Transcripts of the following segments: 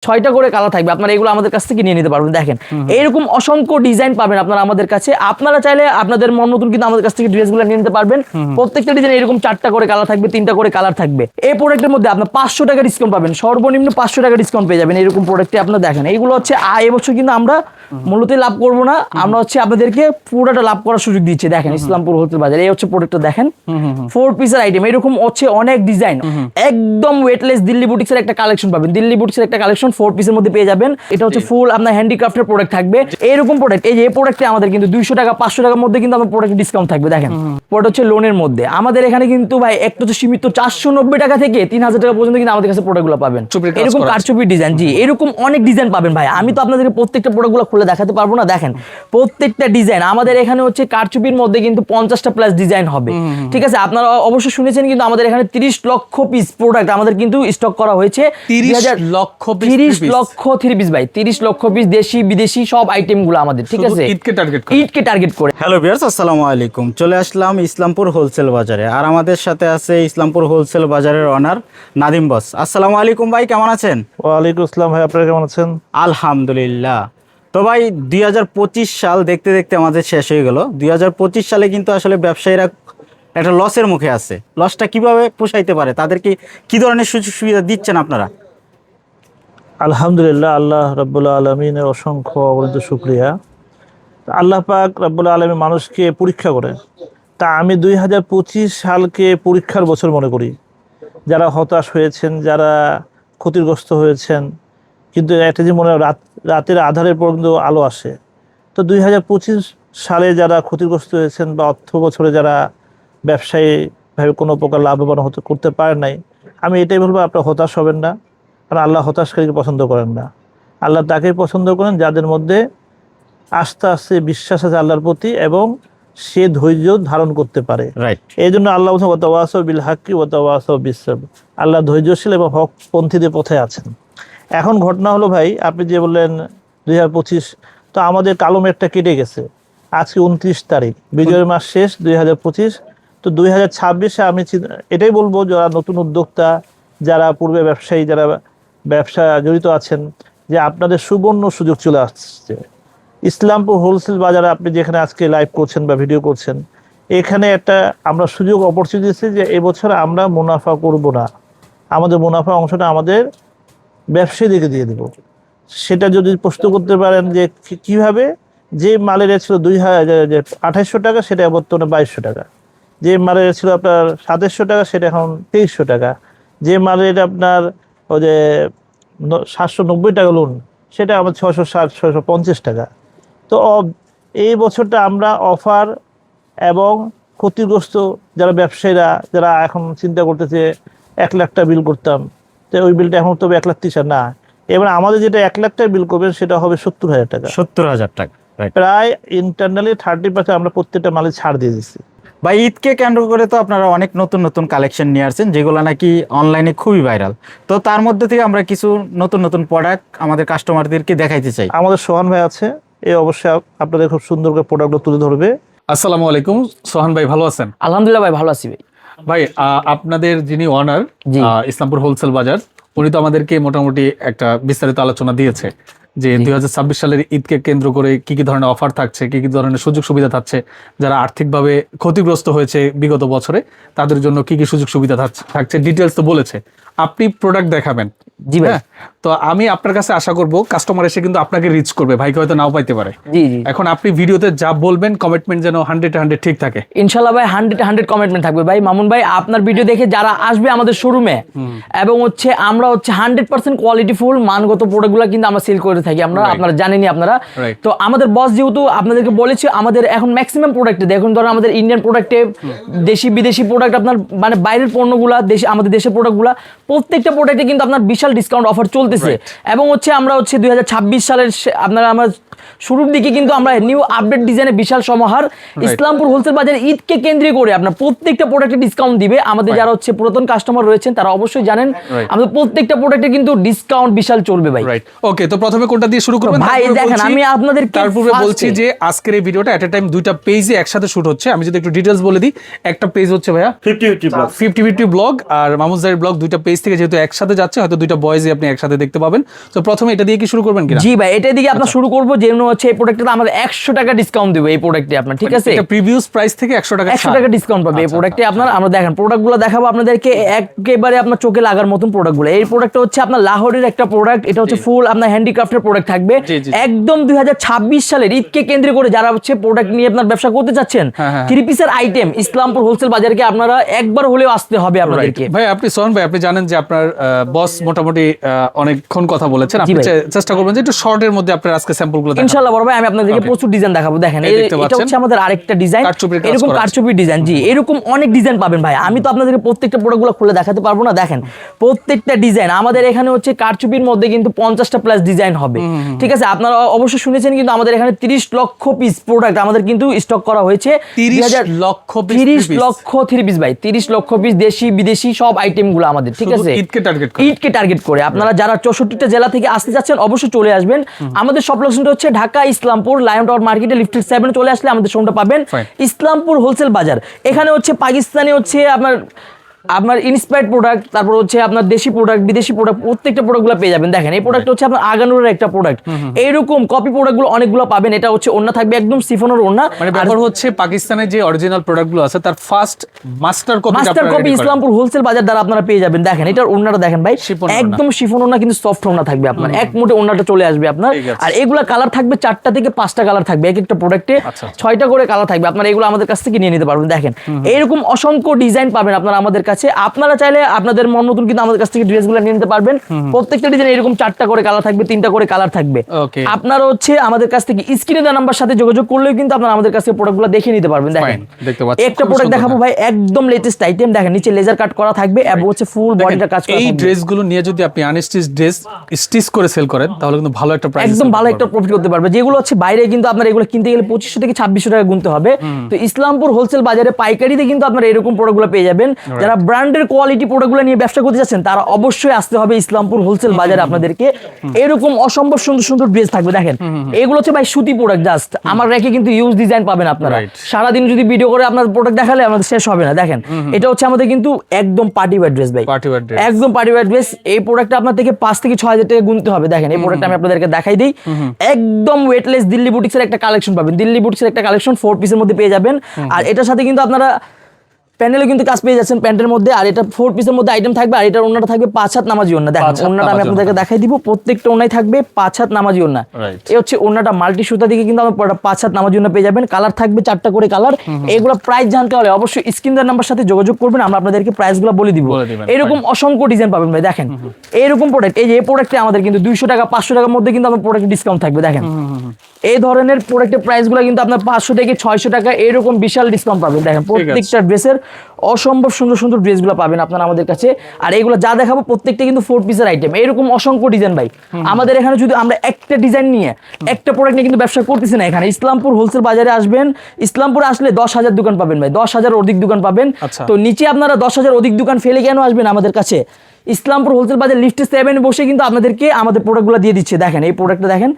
6টা করে কালার থাকবে, আপনারা এগুলো আমাদের কাছ থেকে নিয়ে নিতে পারবেন। দেখেন এরকম অসংখ্য ডিজাইন পাবেন আপনারা আমাদের কাছে। আপনারা চাইলে আপনাদের মন মতন কিন্তু আমাদের কাছ থেকে ড্রেসগুলো নিয়ে নিতে পারবেন। প্রত্যেকটা ডিজাইন এরকম 4টা করে কালার থাকবে, 3টা করে কালার থাকবে। এই প্রোডাক্টের মধ্যে আপনার 500 টাকা ডিসকাউন্ট পাবেন, সর্বনিম্ন 500 টাকা ডিসকাউন্ট পেয়ে যাবেন এরকম প্রোডাক্টে। আপনারা দেখেন এইগুলো হচ্ছে এবছর কিন্তু আমরা মূলত লাভ করব না, আমরা হচ্ছে আপনাদেরকে পুরোটা লাভ করার সুযোগ দিচ্ছি। দেখেন ইসলামপুর হোলসেল বাজার, এই হচ্ছে প্রোডাক্টটা দেখেন, 4 পিসের আইটেম, এরকম হচ্ছে অনেক ডিজাইন, একদম ওয়েটলেস দিল্লি বুটিক্সের একটা কালেকশন পাবেন। দিল্লি বুটিক্সের একটা কালেকশন 4 পিসের মধ্যে পেয়ে যাবেন। এটা হচ্ছে ফুল আপনার হ্যান্ডিক্রাফটের প্রোডাক্ট থাকবে। এরকম প্রোডাক্ট, এই যে এই প্রোডাক্টে আমাদের কিন্তু 200 টাকা 500 টাকার মধ্যে কিন্তু আমাদের প্রোডাক্ট ডিসকাউন্ট থাকবে। দেখেন প্রোডাক্ট হচ্ছে লোনের মধ্যে। আমাদের এখানে কিন্তু ভাই একটু তো সীমিত 490 টাকা থেকে 3000 টাকা পর্যন্ত কিন্তু আমাদের কাছে প্রোডাক্টগুলো পাবেন। এরকম কারচুপি ডিজাইন, জি এরকম অনেক ডিজাইন পাবেন ভাই। আমি তো আপনাদেরকে প্রত্যেকটা প্রোডাক্টগুলো খুলে দেখাতে পারবো না। দেখেন প্রত্যেকটা ডিজাইন আমাদের এখানে হচ্ছে কারচুপির মধ্যে কিন্তু 50টা প্লাস ডিজাইন হবে, ঠিক আছে। আপনারা অবশ্যই শুনেছেন কিন্তু আমাদের এখানে 30 লক্ষ পিস প্রোডাক্ট আমাদের কিন্তু স্টক করা হয়েছে। 30 লক্ষ পিস, 30 লক্ষ 3 পিস ভাই, 30 লক্ষ পিস দেশি বিদেশি সব আইটেমগুলো আমাদের, ঠিক আছে, ঈদকে টার্গেট করে। হ্যালো ভিউয়ার্স, আসসালামু আলাইকুম। চলে আসলাম ইসলামপুর হোলসেল বাজারে, আর আমাদের সাথে আছে ইসলামপুর হোলসেল বাজারের অনার নাদিম বস। আসসালামু আলাইকুম ভাই, কেমন আছেন? ওয়ালাইকুম আসসালাম ভাই, আপনারা কেমন আছেন? আলহামদুলিল্লাহ। তো ভাই 2025 সাল দেখতে দেখতে আমাদের শেষ হয়ে গেল। 2025 সালে কিন্তু আসলে ব্যবসায়ীরা একটা লসের মুখে আছে। লসটা কিভাবে পোষাইতে পারে, তাদেরকে কি ধরনের সুযোগ সুবিধা দিচ্ছেন আপনারা? আলহামদুলিল্লাহ, আল্লাহ রাব্বুল আলামিনের অসংখ্য অগণিত শুকরিয়া। আল্লাহ পাক রাব্বুল আলামিন মানুষকে পরীক্ষা করেন, তা আমি 2025 সালকে পরীক্ষার বছর মনে করি। যারা হতাশ হয়েছেন, যারা ক্ষতিগ্রস্ত হয়েছেন, কিন্তু একটা যে মনে রাতের আধারের পর্যন্ত আলো আসে। তো 2025 সালে যারা ক্ষতিগ্রস্ত হয়েছেন বা অর্থ বছরে যারা ব্যবসায়ীভাবে কোনো প্রকার লাভবান করতে পারেন নাই, আমি এটাই বলবো, আপনারা হতাশ হবেন না। কারণ আল্লাহ হতাশকারীকে পছন্দ করেন না। আল্লাহ তাকেই পছন্দ করেন যাদের মধ্যে আস্থা আছে, বিশ্বাস আছে আল্লাহর প্রতি, এবং সে ধৈর্য ধারণ করতে পারে। রাইট। এই জন্য আল্লাহ ওয়াতাওয়াসাউ বিল হাক্কি ওয়াতাওয়াসাউ বিস সাবর, আল্লাহ ধৈর্যশীল এবং হকপন্থীদের পথে আছেন। এখন ঘটনা হলো ভাই, আপনি যে বললেন 2025, তো আমাদের কালো মেঘটা কেটে গেছে। আজকে 29 তারিখ, বিজয়ের মাস শেষ 2025। তো 2026-এ আমি এটাই বলবো, যারা নতুন উদ্যোক্তা, যারা পূর্বে ব্যবসায়ী, যারা ব্যবসা জড়িত আছেন, যে আপনাদের সুবর্ণ সুযোগ চলে আসছে। ইসলামপুর হোলসেল বাজারে আপনি যেখানে আজকে লাইভ করছেন বা ভিডিও করছেন, এখানে একটা আমরা সুযোগ অপরচুনিটি দিচ্ছি যে এবছর আমরা মুনাফা করব না, আমাদের মুনাফা অংশটা আমাদের ব্যবসায়ীদেরকে দিয়ে দেব। সেটা যদি প্রশ্ন করতে পারেন যে কিভাবে, যে মালের রেট ছিল 2800 টাকা, সেটা বর্তমানে 2200 টাকা। যে মালের রেট ছিল আপনার 2700 টাকা, সেটা এখন 2300 টাকা। যে মালের রেট আপনার ওই যে 790 টাকা লোন, সেটা আমার 660 650 টাকা। তো এই বছরটা আমরা অফার এবং ক্ষতিগ্রস্ত যারা ব্যবসায়ীরা, যারা এখন চিন্তা করতেছে 1 লাখ টাকা বিল করতাম, তো ওই বিলটা এখন তবে 1,30,000 না, এবার আমাদের যেটা 1 লাখ টাকা বিল করবেন সেটা হবে 70,000 টাকা। 70,000 টাকা, প্রায় ইন্টারনালি 30% আমরা প্রত্যেকটা মালে ছাড় দিয়ে দিচ্ছি। ভাই ঈদকে কেন্দ্র করে তো আপনারা অনেক নতুন নতুন কালেকশন নিয়ে আসছেন, যেগুলো নাকি অনলাইনে খুবই ভাইরাল। তো তার মধ্যে থেকে আমরা কিছু নতুন নতুন প্রোডাক্ট আমাদের কাস্টমারদেরকে দেখাইতে চাই। আমাদের সোহান ভাই আছে, এই অবশ্যই আপনাদের খুব সুন্দর করে প্রোডাক্টগুলো তুলে ধরবে। আসসালামু আলাইকুম, সোহান ভাই ভালো আছেন? আলহামদুলিল্লাহ ভাই, ভালো আছি ভাই। ভাই আপনাদের যিনি অনার জি। ইসলামপুর হোলসেল বাজার, উনি তো আমাদেরকে মোটামুটি একটা বিস্তারিত আলোচনা দিয়েছে যে 2026 সালের ঈদকে কেন্দ্র করে কি কি ধরনের অফার থাকছে, কি কি ধরনের সুযোগ সুবিধা থাকছে, যারা আর্থিকভাবে ক্ষতিগ্রস্ত হয়েছে বিগত বছরে তাদের জন্য কি কি সুযোগ সুবিধা থাকছে, ডিটেলস তো বলেছে। আপনি প্রোডাক্ট দেখাবেন। জি ভাই। তো আমি আপনার কাছে আশা করব কাস্টমার এসে কিন্তু আপনাকে রিচ করবে, ভাইকে হয়তো নাও পাইতে পারে। জি জি। এখন আপনি ভিডিওতে যা বলবেন কমিটমেন্ট যেন 100 ঠিক থাকে। ইনশাল্লাহ ভাই 100 কমিটমেন্ট থাকবে ভাই। মামুন ভাই আপনার ভিডিও দেখে যারা আসবে আমাদের শোরুমে, এবং হচ্ছে আমরা হচ্ছে 100% কোয়ালিটিফুল মানগত প্রোডাক্টগুলো কিন্তু আমরা সেল করে থাকি। আমরা আপনারা জানেনই আপনারা। তো আমাদের বস যেহেতু আপনাদেরকে বলেছি, আমাদের এখন ম্যাক্সিমাম প্রোডাক্টে দেখুন, ধরুন আমাদের ইন্ডিয়ান প্রোডাক্টে, দেশি বিদেশি প্রোডাক্ট, আপনার মানে বাইরের পণ্যগুলা, দেশি আমাদের দেশের প্রোডাক্টগুলা, প্রত্যেকটা প্রোডাক্টে কিন্তু আপনার বিশাল ডিসকাউন্ট অফার চলতেছে। এবং হচ্ছে আমরা হচ্ছে 2026 সালের আপনারা আমরা শুরুর দিকে কিন্তু আমরা নিউ আপডেট ডিজাইনের বিশাল সমাহার ইসলামপুর হোলসেল বাজারে ঈদকে কেন্দ্র করে আপনার প্রত্যেকটা প্রোডাক্টে ডিসকাউন্ট দিবে। আমাদের যারা হচ্ছে পুরাতন কাস্টমার রয়েছেন তারা অবশ্যই জানেন আমাদের প্রত্যেকটা প্রোডাক্টে কিন্তু ডিসকাউন্ট বিশাল চলবে ভাই। রাইট, ওকে, তো প্রথমে কোনটা দিয়ে শুরু করবেন? ভাই দেখেন আমি আপনাদের তারপরে বলছি যে আজকের এই ভিডিওটা এট এ টাইম দুইটা পেজে একসাথে শুট হচ্ছে। আমি যদি একটু ডিটেইলস বলে দিই, একটা পেজ হচ্ছে ভাইয়া 50-50 ব্লগ আর মামুজারের ব্লগ, দুইটা পেজ থেকে যেহেতু একসাথে যাচ্ছে হয়তো দুইটা বয়েজই আপনি একসাথে দেখতে পাবেন। তো প্রথমে এটা দিয়ে কি শুরু করবেন কিনা? জি ভাই, এটা দিকে আপনার শুরু করব। যেমন হচ্ছে এই প্রোডাক্টটা আমাদের 100 টাকা ডিসকাউন্ট দেবে এই প্রোডাক্টে আপনার, ঠিক আছে? এটা প্রিভিয়াস প্রাইস থেকে 100 টাকা 100 টাকা ডিসকাউন্ট পাবে এই প্রোডাক্টে আপনার। আমরা দেখেন প্রোডাক্টগুলো দেখাবো আপনাদেরকে একেবারে আপনার চোখে লাগার মতন প্রোডাক্টগুলো। এই প্রোডাক্টটা হচ্ছে আপনার লাহোরের একটা প্রোডাক্ট, এটা হচ্ছে ফুল আপনার হ্যান্ডিক্রাফটের প্রোডাক্ট থাকবে একদম 2026 সালের ঈদকে কেন্দ্র করে যারা হচ্ছে প্রোডাক্ট নিয়ে আপনার ব্যবসা করতে চাচ্ছেন, থ্রি পিসের আইটেম ইসলামপুর হোলসেল বাজারকে আপনারা একবার হলেও আসতে হবে আপনাদেরকে। ভাই আপনি সোহান ভাই, আপনি জানেন যে আপনার বস মোটামুটি অনেকক্ষণ কথা বলেছেন, আপনি চেষ্টা করবেন যে একটু শর্টের মধ্যে আপনার আজকে স্যাম্পলগুলো দেখাবেন। ইনশাআল্লাহ বড় ভাই, আমি আপনাদেরকে প্রচুর ডিজাইন দেখাবো। দেখেন এটা হচ্ছে আমাদের আরেকটা ডিজাইন, এরকম কারচুপির ডিজাইন। জি, এরকম অনেক ডিজাইন পাবেন ভাই। আমি তো আপনাদেরকে প্রত্যেকটা প্রোডাক্টগুলো খুলে দেখাতে পারবো না। দেখেন প্রত্যেকটা ডিজাইন আমাদের এখানে হচ্ছে কারচুপির মধ্যে কিন্তু 50টা প্লাস ডিজাইন হবে, ঠিক আছে? আপনারা অবশ্যই শুনেছেন কিন্তু আমাদের এখানে 30 লক্ষ পিস প্রোডাক্ট আমাদের কিন্তু স্টক করা হয়েছে। 30 লক্ষ পিস 30 লক্ষ 3 পিস ভাই, 30 লক্ষ পিস দেশি বিদেশি সব আইটেমগুলো আমাদের, ঠিক আছে? ঈদকে টার্গেট করে আপনারা যারা 64টা জেলা থেকে আসতে যাচ্ছেন অবশ্যই চলে আসবেন। আমাদের সব লোকেশনটা হচ্ছে ঢাকা ইসলামপুর লায়ন টাওয়ার মার্কেটে লিফটেড 7 চলে আসলে আমাদের শোরুমটা পাবেন ইসলামপুর হোলসেল বাজার। এখানে হচ্ছে পাকিস্তানি হচ্ছে আপনার ইন্সপায়ার্ড প্রোডাক্ট, তারপর হচ্ছে আপনার দেশি প্রোডাক্ট, বিদেশি প্রোডাক্ট, প্রত্যেকটা প্রোডাক্টগুলো পেয়ে যাবেন। দেখেন এই প্রোডাক্ট হচ্ছে আপনার আগানোর একটা প্রোডাক্ট, এইরকম কপি প্রোডাক্টগুলো অনেকগুলো পাবেন। এটা হচ্ছে ওন্না থাকবে একদম সিফনের ওন্না, মানে ব্যাপার হচ্ছে পাকিস্তানের যে অরিজিনাল প্রোডাক্টগুলো আছে তার first master copy Islampur wholesale বাজার দ্বারা আপনারা পেয়ে যাবেন। দেখেন এটার ওন্নাটা দেখেন ভাই, একদম শিফন ওন্না, কিন্তু সফট ওন্না থাকবে আপনার, এক মুঠে ওন্নাটা চলে আসবে আপনার। আর এগুলা কালার থাকবে 4টা থেকে 5টা কালার থাকবে, এক একটা প্রোডাক্টে 6টা করে কালার থাকবে। আপনারা এগুলো আমাদের কাছ থেকে নিয়ে নিতে পারবেন। দেখেন এরকম অসংখ্য ডিজাইন পাবেন আপনারা আমাদের কাছে। আপনারা চাইলে আপনাদের মন মতন কিন্তু আমাদের কাছ থেকে ড্রেসগুলো নিয়ে নিতে পারবেন। প্রত্যেকটা ডিজাইন এরকম 4টা করে কালার থাকবে, 3টা করে কালার থাকবে। আপনারা হচ্ছে আমাদের কাছ থেকে স্ক্রিনে দেওয়া নাম্বার সাথে যোগাযোগ করলেও কিন্তু আপনারা আমাদের কাছে প্রোডাক্টগুলো দেখে নিতে পারবেন। দেখেন একটা প্রোডাক্ট দেখাবো ভাই, একদম লেটেস্ট আইটেম। দেখেন নিচে লেজার কাট করা থাকবে এবং হচ্ছে ফুল বডিটা কাজ করা থাকবে। এই ড্রেসগুলো নিয়ে যদি আপনি আনস্টিচ ড্রেস স্টিচ করে সেল করেন তাহলে কিন্তু ভালো একটা প্রাইস, একদম ভালো একটা প্রফিট করতে পারবে। যেগুলো হচ্ছে বাইরে কিন্তু আপনার এগুলো কিনতে গেলে 2500 থেকে 2600 টাকা গুনতে হবে। তো ইসলামপুর হোলসেল বাজারে পাইকারিতে কিন্তু আপনারা এরকম প্রোডাক্টগুলো পেয়ে যাবেন। যারা ব্র্যান্ডের কোয়ালিটি প্রোডাক্টগুলো নিয়ে ব্যবসা করতে যাচ্ছেন তারা অবশ্যই আসতে হবে ইসলামপুর হোলসেল বাজারে। আপনাদেরকে এরকম অসম্ভব সুন্দর সুন্দর ড্রেস থাকবে। দেখেন এগুলো হচ্ছে ভাই সুতি প্রোডাক্ট, জাস্ট আমার রেখে কিন্তু ইউজ ডিজাইন পাবেন আপনারা। সারাদিন যদি ভিডিও করে আপনার প্রোডাক্ট দেখালে আমাদের শেষ হবে না। দেখেন এটা হচ্ছে আমাদের কিন্তু একদম পার্টি ওয়্যার ড্রেস ভাই, একদম পার্টি ওয়্যার ড্রেস। এই প্রোডাক্টটা আপনার থেকে 5 থেকে 6000 টাকা গুনতে হবে। দেখেন এই প্রোডাক্ট আমি আপনাদেরকে দেখাই দিই, একদম ওয়েটলেস দিল্লি বুটিক্সের একটা কালেকশন পাবেন। দিল্লি বুটিক্সের একটা কালেকশন 4 পিসের মধ্যে পেয়ে যাবেন। আর এটার সাথে কিন্তু আপনারা প্যানেলে কিন্তু কাজ পেয়ে যাচ্ছেন প্যান্টের মধ্যে। আর এটা 4 পিসের মধ্যে আইটেম থাকবে। আর এটার ওন্নাটা থাকবে 5 হাত নামাজি ওন্না। দেখেন ওন্নাটা আমি আপনাদেরকে দেখাই দিব, প্রত্যেকটা ওন্নাই থাকবে 5 হাত নামাজি ওন্না। এই হচ্ছে ওন্নাটা মাল্টি সুতা দিকে কিন্তু আমরা 5 হাত নামাজি ওন্না পেয়ে যাবেন। কালার থাকবে 4টা করে কালার। এগুলো প্রাইস জানতে হলে অবশ্যই স্ক্রিনের নাম্বার সাথে যোগাযোগ করবেন, আমরা আপনাদেরকে প্রাইসগুলো বলে দিব। এরকম অসংখ্য ডিজাইন পাবেন ভাই। দেখেন এইরকম প্রোডাক্ট, এই যে এই প্রোডাক্টে আমাদের কিন্তু 200 টাকা 500 টাকার মধ্যে কিন্তু আমার প্রোডাক্ট ডিসকাউন্ট থাকবে। দেখেন এই ধরনের প্রোডাক্টের প্রাইসগুলো কিন্তু আপনার 500 থেকে 600 টাকা এরকম বিশাল ডিসকাউন্ট পাবেন। দেখেন প্রত্যেকটা ড্রেসের অসম্ভব সুন্দর সুন্দর ড্রেসগুলো পাবেন আপনারা আমাদের কাছে। আর এগুলো যা দেখাবো প্রত্যেকটা কিন্তু 4 পিসের আইটেম, এরকম অসংখ্য ডিজাইন ভাই। আমাদের এখানে যদি আমরা একটা ডিজাইন নিয়ে একটা প্রোডাক্ট নিয়ে কিন্তু ব্যবসা করতেছি না। এখানে ইসলামপুর হোলসেল বাজারে আসবেন, ইসলামপুরে আসলে 10,000 দোকান পাবেন ভাই, 10,000 অধিক দোকান পাবেন। তো নিচে আপনারা 10,000 অধিক দোকান ফেলে কেন আসবেন আমাদের কাছে? ইসলামপুর হোলসেল বাজার লিফটে 7 বসে কিন্তু আপনাদেরকে আমাদের প্রোডাক্টগুলো দিয়ে দিচ্ছে। দেখেন এই প্রোডাক্টটা দেখেন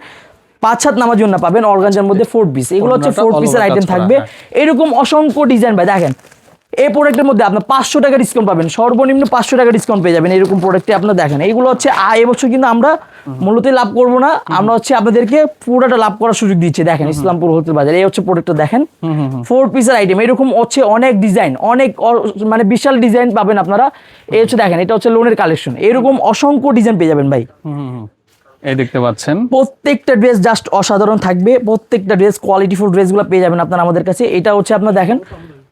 5 হাত নামার জন্য পাবেন, অর্গানজার মধ্যে 4 পিস। এগুলো হচ্ছে 4 পিসের আইটেম থাকবে, এরকম অসংখ্য ডিজাইন ভাই। দেখেন এই প্রোডাক্টের মধ্যে আপনার 500 টাকা ডিসকাউন্ট পাবেন, সর্বনিম্ন 500 টাকা ডিসকাউন্ট পেয়ে যাবেন এরকম প্রোডাক্টে আপনার। দেখেন এইগুলো হচ্ছে এবছর কিন্তু আমরা মূলত লাভ করবো না, আমরা হচ্ছে আপনাদেরকে পুরোটা লাভ করার সুযোগ দিচ্ছি। দেখেন ইসলামপুর হোলসেল বাজার এই হচ্ছে প্রোডাক্টটা দেখেন 4 পিসের আইটেম, এরকম হচ্ছে অনেক ডিজাইন, অনেক মানে বিশাল ডিজাইন পাবেন আপনারা। এই হচ্ছে দেখেন এটা হচ্ছে লোনের কালেকশন, এরকম অসংখ্য ডিজাইন পেয়ে যাবেন ভাই। এই দেখতে পাচ্ছেন প্রত্যেকটা ড্রেস জাস্ট অসাধারণ থাকবে, প্রত্যেকটা ড্রেস কোয়ালিটিফুল ড্রেসগুলো পেয়ে যাবেন আপনারা আমাদের কাছে। এটা হচ্ছে আপনারা দেখেন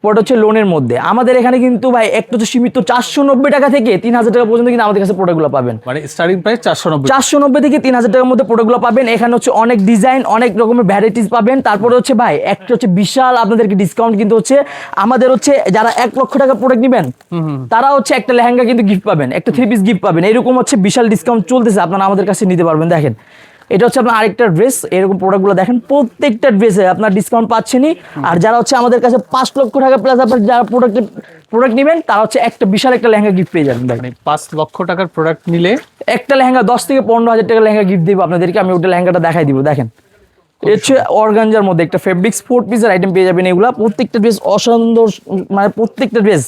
পট হচ্ছে লোনের মধ্যে আমাদের এখানে কিন্তু ভাই একটা তো সীমিত 490 টাকা থেকে 3000 টাকা পর্যন্ত কিন্তু আমাদের কাছে প্রোডাক্টগুলো পাবেন। মানে স্টার্টিং প্রাইস 490 থেকে 3000 টাকার মধ্যে প্রোডাক্টগুলো পাবেন। এখানে হচ্ছে অনেক ডিজাইন, অনেক রকমের ভ্যারাইটিস পাবেন। তারপরে হচ্ছে ভাই একটা হচ্ছে বিশাল আপনাদেরকে ডিসকাউন্ট কিন্তু হচ্ছে আমাদের হচ্ছে যারা 1 লক্ষ টাকা প্রোডাক্ট নেবেন তারা হচ্ছে একটা লেহেঙ্গা কিন্তু গিফট পাবেন, একটা 3 পিস গিফট পাবেন। এরকম হচ্ছে বিশাল ডিসকাউন্ট চলতেছে, আপনারা আমাদের কাছে নিতে পারবেন। দেখেন এটা হচ্ছে আপনার আরেকটা ড্রেস, এরকম প্রোডাক্টগুলো দেখেন প্রত্যেকটা ড্রেসে আপনার ডিসকাউন্ট পাচ্ছেনই। আর যারা হচ্ছে আমাদের কাছে 5 লক্ষ টাকা প্লাস আপনার যারা প্রোডাক্ট নেবেন তারা হচ্ছে একটা বিশাল একটা লেহেঙ্গা গিফট পেয়ে যাবেন ভাই। মানে 5 লক্ষ টাকার প্রোডাক্ট নিলে একটা লেহেঙ্গা 10 থেকে 15,000 টাকা লেহেঙ্গা গিফট দিব আপনাদেরকে। আমি ওটা লেহেঙ্গাটা দেখাই দিব, দেখেন এটা হচ্ছে অর্গানজার মধ্যে একটা ফেব্রিক্স 4 পিসের আইটেম পেয়ে যাবেন। এগুলা প্রত্যেকটা ড্রেস অসুন্দর, মানে প্রত্যেকটা ড্রেস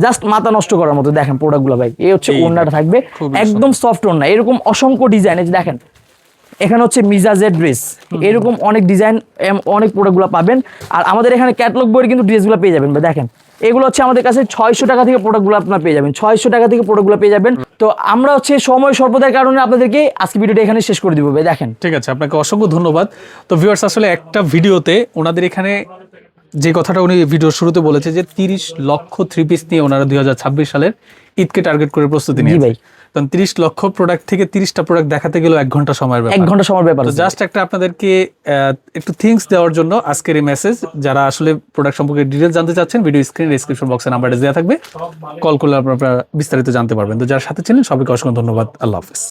জাস্ট মাথা নষ্ট করার মতো। দেখেন প্রোডাক্টগুলো ভাই, এই হচ্ছে ওড়নাটা থাকবে একদম সফট ওড়না, এরকম অসংখ্য ডিজাইন। এই যে দেখেন এখানে হচ্ছে মিজাজের ড্রেস, এরকম অনেক ডিজাইন অনেক প্রোডাক্টগুলো পাবেন। আর আমাদের এখানে ক্যাটালগ বইয়ের কিন্তু ড্রেসগুলো পেয়ে যাবেন ভাই। দেখেন এগুলো হচ্ছে আমাদের কাছে 600 টাকা থেকে প্রোডাক্টগুলো আপনারা পেয়ে যাবেন, 600 টাকা থেকে প্রোডাক্টগুলো পেয়ে যাবেন। তো আমরা হচ্ছে সময় স্বল্পতার কারণে আপনাদেরকে আজকে ভিডিওটা এখানে শেষ করে দিব ভাই। দেখেন ঠিক আছে, আপনাকে অসংখ্য ধন্যবাদ। তো ভিউয়ার্স, আসলে একটা ভিডিওতে ওনাদের এখানে যে কথাটা উনি ভিডিওর শুরুতে বলেছে যে 30 লক্ষ 3 পিস নিয়ে ওনারা 2026 সালের ঈদকে টার্গেট করে প্রস্তুতি নিয়েছে। ভাই। কারণ 30 লক্ষ প্রোডাক্ট থেকে 30টা প্রোডাক্ট দেখাতে গেলেও 1 ঘন্টা সময়ের ব্যাপার। 1 ঘন্টা সময় ব্যাপার। তো জাস্ট একটা আপনাদেরকে একটু থিংস দেওয়ার জন্য আজকের এই মেসেজ। যারা আসলে প্রোডাক্ট সম্পর্কে ডিটেইলস জানতে চাচ্ছেন, ভিডিও স্ক্রিন ডেসক্রিপশন বক্সে নাম্বারটা দেওয়া থাকবে, কল করলে আপনারা বিস্তারিত জানতে পারবেন। তো যারা সাথে ছিলেন সবাইকে অসংখ্য ধন্যবাদ। আল্লাহ হাফেজ।